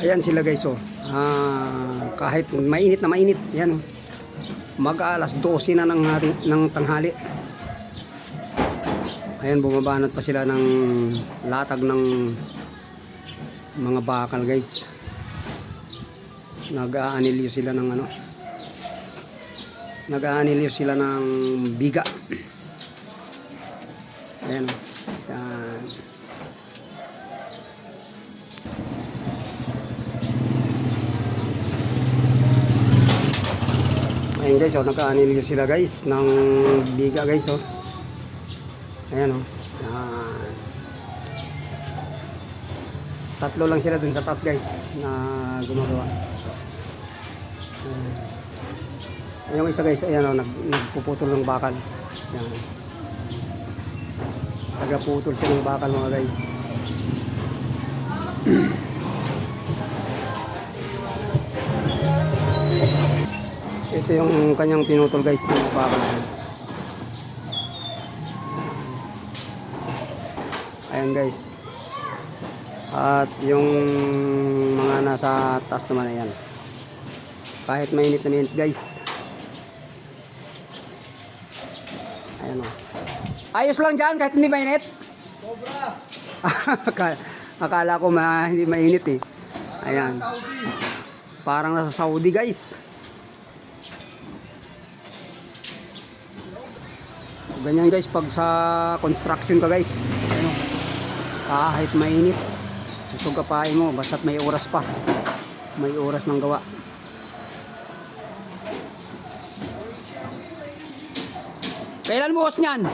Ayan sila guys oh. Kahit mainit na mainit, ayan oh. Mag-alas 12 na ng tanghali. Ayan, bumabanat pa sila ng latag ng mga bakal guys. Nag-aanilyo sila ng ano. Nag-aanilyo sila ng biga. Ayan oh. Ayan. Ayan guys, oh, nagka-anilyo sila guys ng biga guys oh. Ayan oh. Ayan. Tatlo lang sila dun sa taas guys na gumagawa. Ayan. Yung isa guys, ayan oh, nagpuputol ng bakal. Ayan. Tagaputol siya ng bakal mga guys. Ito yung kanyang pinutol guys ng bakal. Ayan guys. At yung mga nasa taas naman ayan. Kahit mainit na mainit guys. Ayan o. Ayos lang dyan kahit hindi mainit. Sobra. Akala ko hindi mainit eh. Ayan. Parang nasa Saudi guys. Ganyan guys pag sa construction ka guys. Ano, kahit mainit, susugapain mo basta't may oras pa. May oras ng gawa. Kailan buhos niyan?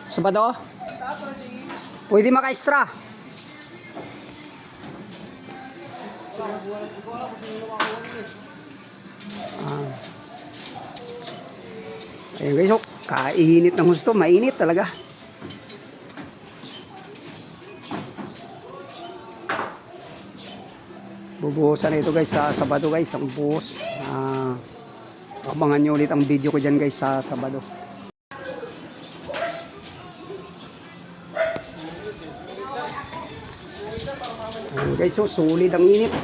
Sabado? Pwede maka-extra. Ayun guys, oh, kainit ng gusto, mainit talaga. Bubuhusan ito guys sa Sabado guys, ang buhos. Abangan nyo ulit ang video ko dyan guys sa Sabado. Ayun guys, oh, sulit ang init.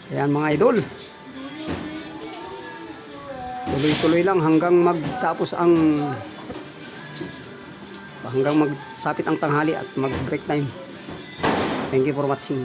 Ayan mga idol, tuloy-tuloy lang hanggang magsapit ang tanghali at mag break time. Thank you for watching.